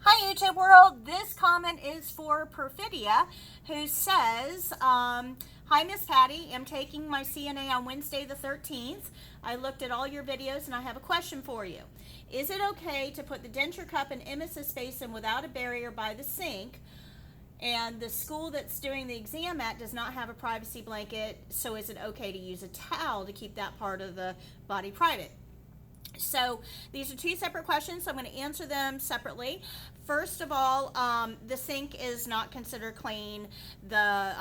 Hi, YouTube world. This comment is for Perfidia, who says, Hi, Miss Patty. I'm taking my CNA on Wednesday the 13th. I looked at all your videos and I have a question for you. Is it okay to put the denture cup and emesis basin without a barrier by the sink? And the school that's doing the exam at does not have a privacy blanket, so is it okay to use a towel to keep that part of the body private? So these are two separate questions, so I'm going to answer them separately. First of all, the sink is not considered clean. The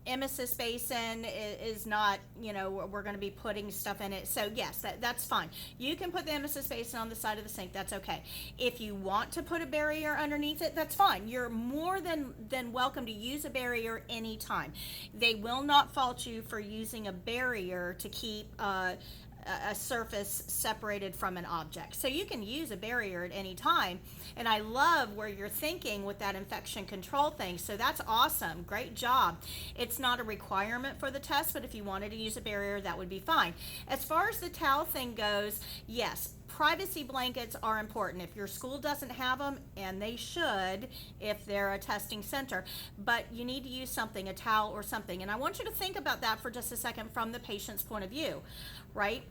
emesis basin is not, we're going to be putting stuff in it. So yes, that's fine. You can put the emesis basin on the side of the sink. That's okay. If you want to put a barrier underneath it, that's fine. You're more than welcome to use a barrier anytime. They will not fault you for using a barrier to keep a surface separated from an object. So you can use a barrier at any time. And I love where you're thinking with that infection control thing. So that's awesome. Great job. It's not a requirement for the test, but if you wanted to use a barrier, that would be fine. As far as the towel thing goes, yes, privacy blankets are important. If your school doesn't have them, and they should if they're a testing center, but you need to use something, a towel or something. And I want you to think about that for just a second from the patient's point of view, right?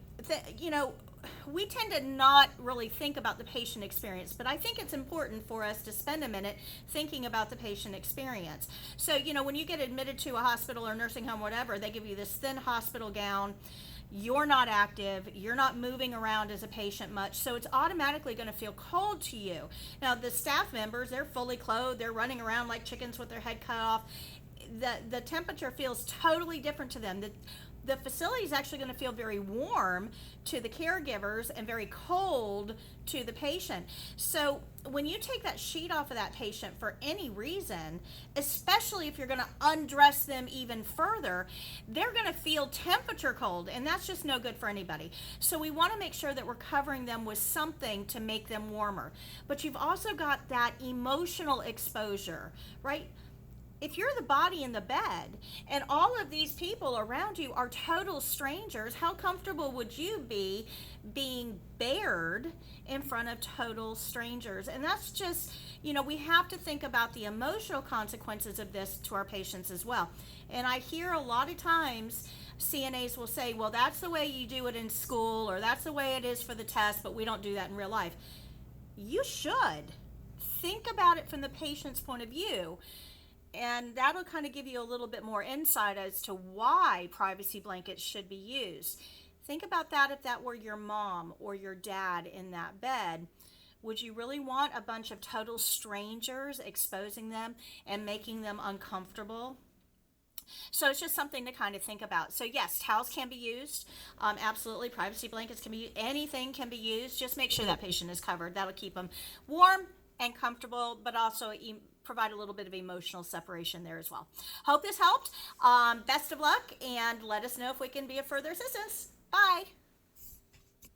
We tend to not really think about the patient experience, but I think it's important for us to spend a minute thinking about the patient experience. So, when you get admitted to a hospital or nursing home, whatever, they give you this thin hospital gown. You're not active, you're not moving around as a patient much, so it's automatically going to feel cold to you. Now, the staff members, they're fully clothed, they're running around like chickens with their head cut off. The temperature feels totally different to them. The facility is actually going to feel very warm to the caregivers and very cold to the patient. So when you take that sheet off of that patient for any reason, especially if you're going to undress them even further, they're going to feel temperature cold, and that's just no good for anybody. So we want to make sure that we're covering them with something to make them warmer. But you've also got that emotional exposure, right? If you're the body in the bed and all of these people around you are total strangers, how comfortable would you be being bared in front of total strangers? And that's just, we have to think about the emotional consequences of this to our patients as well. And I hear a lot of times CNAs will say, well, that's the way you do it in school, or that's the way it is for the test, but we don't do that in real life. You should think about it from the patient's point of view. And that'll kind of give you a little bit more insight as to why privacy blankets should be used. Think about that if that were your mom or your dad in that bed. Would you really want a bunch of total strangers exposing them and making them uncomfortable? So it's just something to kind of think about. So yes, towels can be used. Absolutely, privacy blankets can be used. Anything can be used. Just make sure that patient is covered. That'll keep them warm and comfortable, but also provide a little bit of emotional separation there as well. Hope this helped. Best of luck, and let us know if we can be of further assistance. Bye.